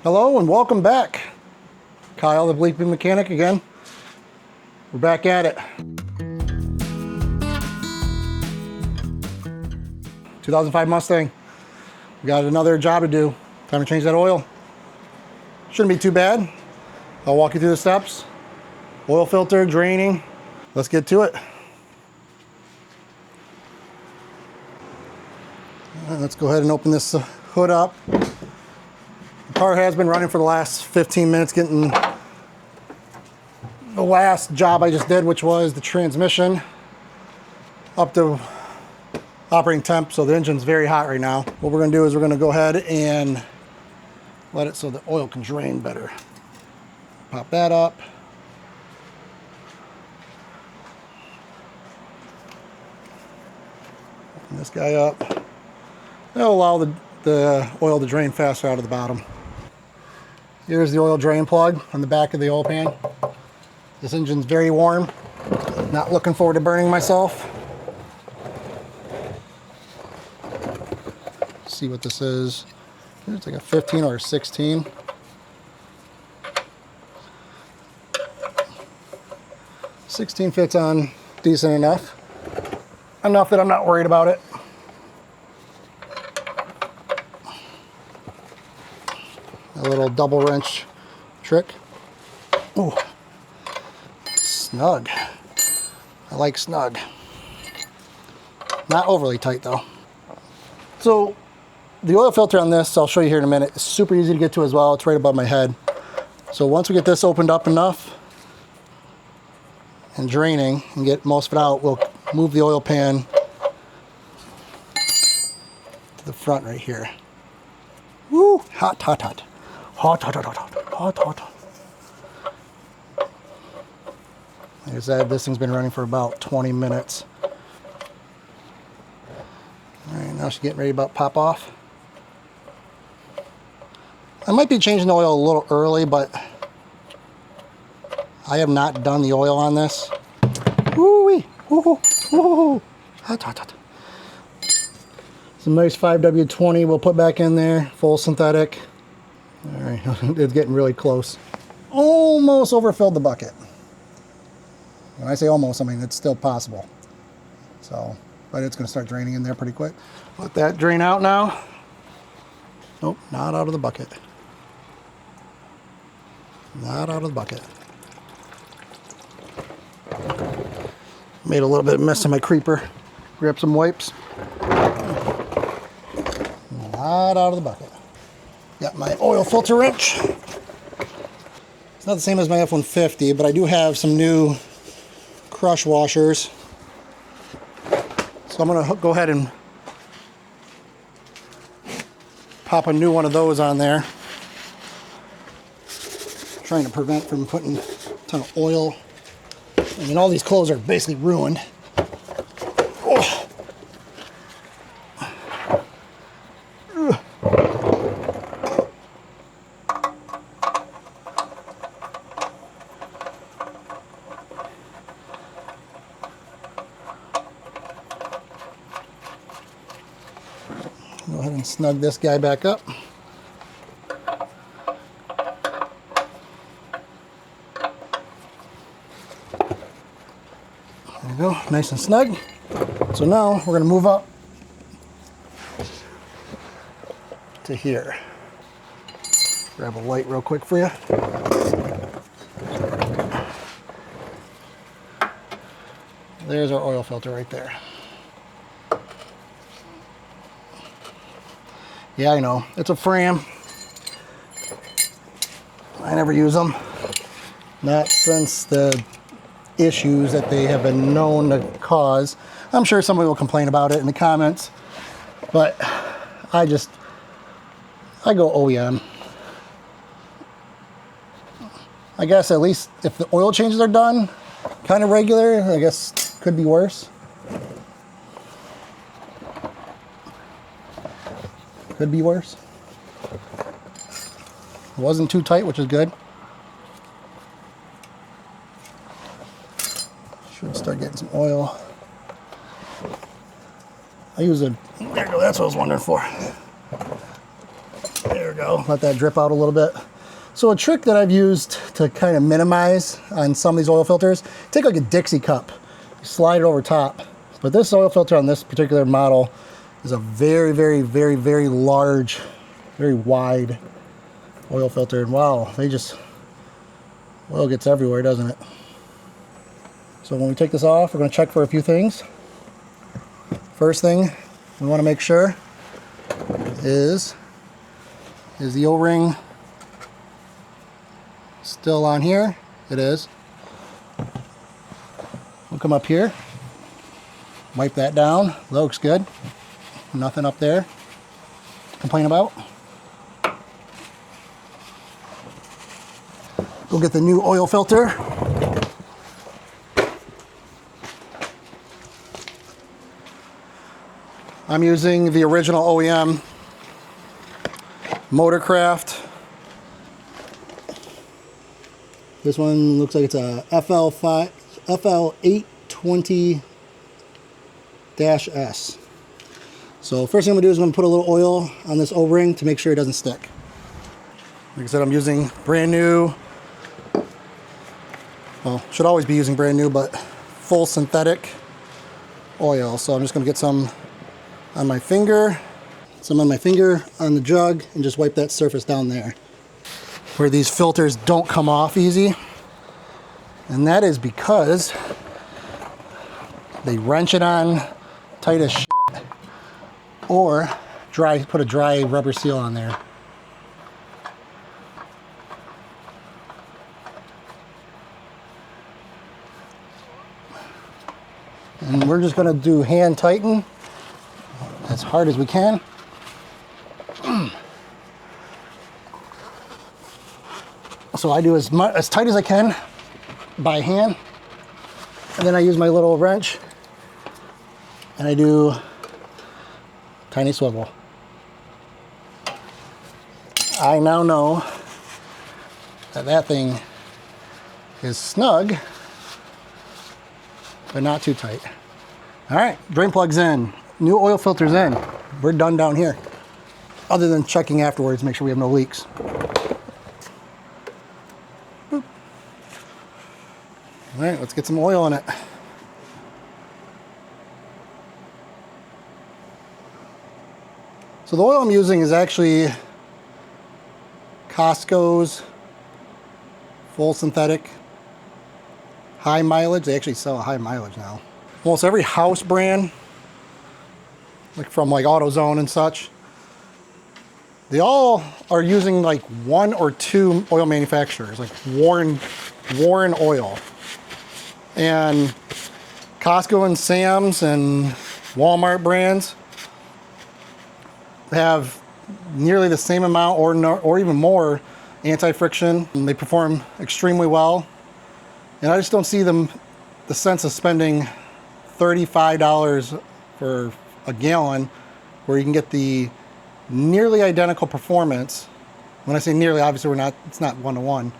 Hello and welcome back. Kyle, the bleeping mechanic again. We're back at it. 2005 Mustang. We got another job to do. Time to change that oil. Shouldn't be too bad. I'll walk you through the steps. Oil filter, draining. Let's get to it. Let's go ahead and open this hood up. The car has been running for the last 15 minutes getting the last job I just did, which was the transmission up to operating temp, so the engine's very hot right now. What we're going to do is we're going to go ahead and let it so the oil can drain better. Pop that up. Open this guy up. That'll allow the oil to drain faster out of the bottom. Here's the oil drain plug on the back of the oil pan. This engine's very warm. Not looking forward to burning myself. Let's see what this is. It's like a 15 or a 16. '16 fits on decent enough. Enough that I'm not worried about it. A little double wrench trick. Ooh, snug. I like snug. Not overly tight though. So the oil filter on this, I'll show you here in a minute, is super easy to get to as well. It's right above my head. So once we get this opened up enough and draining and get most of it out, we'll move the oil pan to the front right here. Woo! Hot, hot, hot. Hot, hot, hot, hot, hot, hot, hot. Like I said, this thing's been running for about 20 minutes. All right, now she's getting ready to about pop off. I might be changing the oil a little early, but I have not done the oil on this. Woo-wee, woo-hoo, woo-hoo. Hot, hot, hot. Some nice 5W20 we'll put back in there, full synthetic. All right, it's getting really close. Almost overfilled the bucket. When I say almost, I mean it's still possible. So, but it's going to start draining in there pretty quick. Let that drain out now. Nope, not out of the bucket. Not out of the bucket. Made a little bit of mess in my creeper. Grab some wipes. Not out of the bucket. Got my oil filter wrench. It's not the same as my F-150, but I do have some new crush washers. So I'm going to go ahead and pop a new one of those on there. Trying to prevent from putting a ton of oil. I mean, all these clothes are basically ruined. Oh. Go ahead and snug this guy back up. There we go, nice and snug. So now we're going to move up to here. Grab a light real quick for you. There's our oil filter right there. Yeah, I know, it's a Fram. I never use them. Not since the issues that they have been known to cause. I'm sure somebody will complain about it in the comments, but I go OEM. I guess at least if the oil changes are done kind of regular, I guess could be worse. Could be worse. It wasn't too tight, which is good. Should start getting some oil. I use a, there we go, that's what I was wondering for. There we go. go. Let that drip out a little bit. So a trick that I've used to kind of minimize on some of these oil filters, take like a Dixie cup, slide it over top. But this oil filter on this particular model is a very, very, very, very large, very wide oil filter. And wow, oil gets everywhere, doesn't it? So when we take this off, we're going to check for a few things. First thing we want to make sure is the O-ring still on here? It is. We'll come up here, wipe that down. Looks good. Nothing up there to complain about. We'll get the new oil filter. I'm using the original OEM Motorcraft. This one looks like it's a FL820-S. So first thing I'm gonna do is I'm gonna put a little oil on this O-ring to make sure it doesn't stick. Like I said, I'm using brand new, well, should always be using brand new, but full synthetic oil. So I'm just gonna get some on my finger, some on my finger on the jug, and just wipe that surface down there where these filters don't come off easy. And that is because they wrench it on tight as shit, or put a dry rubber seal on there. And we're just gonna do hand tighten as hard as we can. So I do as tight as I can by hand, and then I use my little wrench and I do tiny swivel. I now know that thing is snug, but not too tight. All right, drain plug's in, new oil filter's in. We're done down here, other than checking afterwards, make sure we have no leaks. All right, let's get some oil in it. So the oil I'm using is actually Costco's full synthetic, high mileage. They actually sell a high mileage now. Almost every house brand, like from like AutoZone and such, they all are using like one or two oil manufacturers, like Warren Oil. And Costco and Sam's and Walmart brands have nearly the same amount or even more anti-friction, and they perform extremely well. And I just don't see the sense of spending $35 for a gallon where you can get the nearly identical performance. When I say nearly, obviously it's not one-to-one,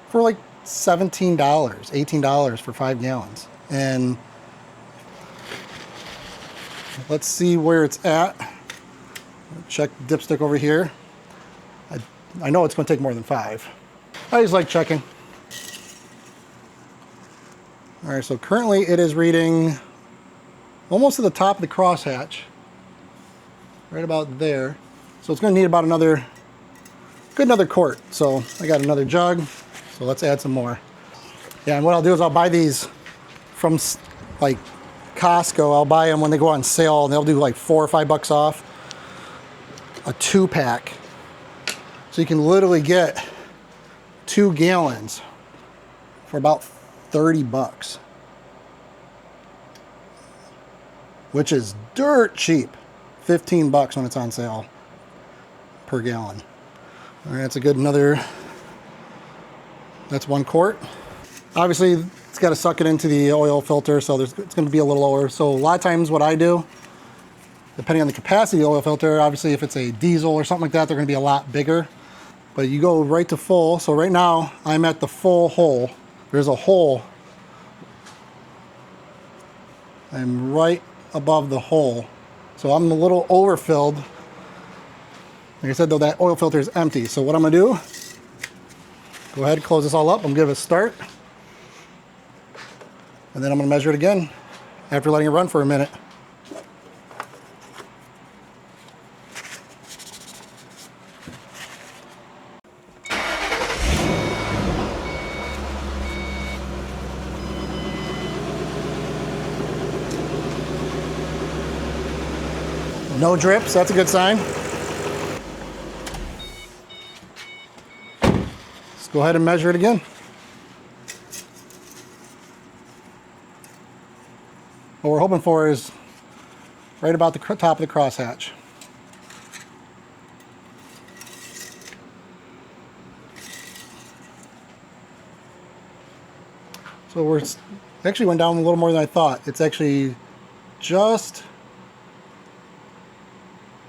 for like $17, $18 for 5 gallons. And let's see where it's at. Check the dipstick over here. I know it's going to take more than 5. I just like checking. All right, so currently it is reading almost to the top of the crosshatch, right about there. So it's going to need about another quart. So I got another jug. So let's add some more. Yeah, and what I'll do is I'll buy these from like Costco. I'll buy them when they go on sale, and they'll do like $4 or $5 off a 2-pack. So you can literally get 2 gallons for about $30, which is dirt cheap. $15 when it's on sale per gallon. All right, that's a good that's 1 quart. Obviously, it's got to suck it into the oil filter, so it's going to be a little lower. So a lot of times what I do, depending on the capacity of the oil filter, obviously if it's a diesel or something like that, they're going to be a lot bigger. But you go right to full. So right now, I'm at the full hole. There's a hole. I'm right above the hole. So I'm a little overfilled. Like I said though, that oil filter is empty. So what I'm gonna do, go ahead and close this all up. I'm gonna give it a start. And then I'm gonna measure it again after letting it run for a minute. No drips, that's a good sign. Let's go ahead and measure it again. What we're hoping for is right about the top of the crosshatch. So we're actually went down a little more than I thought. It's actually just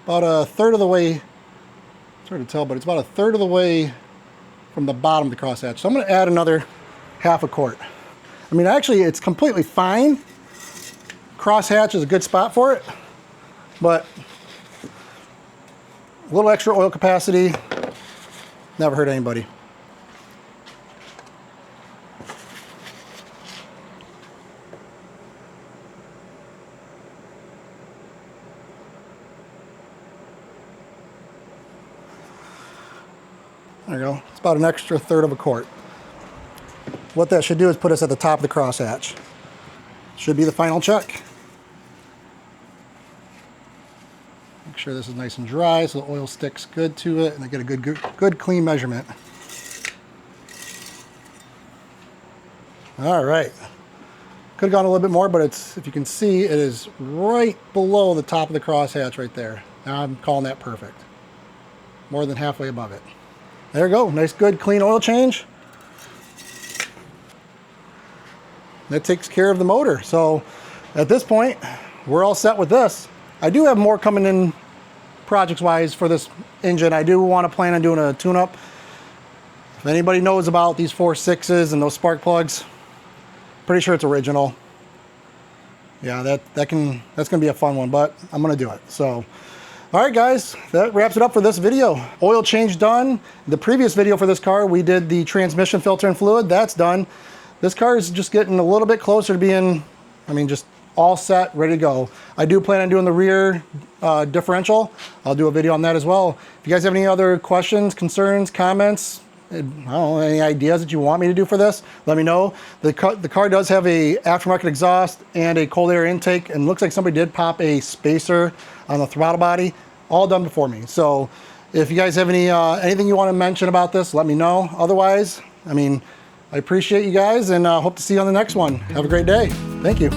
about a third of the way, it's hard to tell, but it's about a third of the way from the bottom of the crosshatch. So I'm going to add another half a quart. I mean, actually, it's completely fine. Crosshatch is a good spot for it, but a little extra oil capacity never hurt anybody. There you go. It's about an extra third of a quart. What that should do is put us at the top of the crosshatch. Should be the final check. Make sure this is nice and dry so the oil sticks good to it and I get a good clean measurement. All right. Could have gone a little bit more, but it's, if you can see, it is right below the top of the crosshatch right there. Now I'm calling that perfect. More than halfway above it. There you go. Nice, good, clean oil change. That takes care of the motor. So at this point, we're all set with this. I do have more coming in projects-wise for this engine. I do want to plan on doing a tune-up. If anybody knows about these 4.6s and those spark plugs, pretty sure it's original. Yeah, that's going to be a fun one, but I'm going to do it. So, all right, guys, that wraps it up for this video. Oil change done. The previous video for this car, we did the transmission filter and fluid. That's done. This car is just getting a little bit closer to being, I mean, just all set, ready to go. I do plan on doing the rear differential. I'll do a video on that as well. If you guys have any other questions, concerns, comments, I don't know, any ideas that you want me to do for this, let me know. The car does have a aftermarket exhaust and a cold air intake, and looks like somebody did pop a spacer on the throttle body. All done before me. So if you guys have any anything you want to mention about this, let me know. Otherwise, I mean, I appreciate you guys and hope to see you on the next one. Have a great day. Thank you.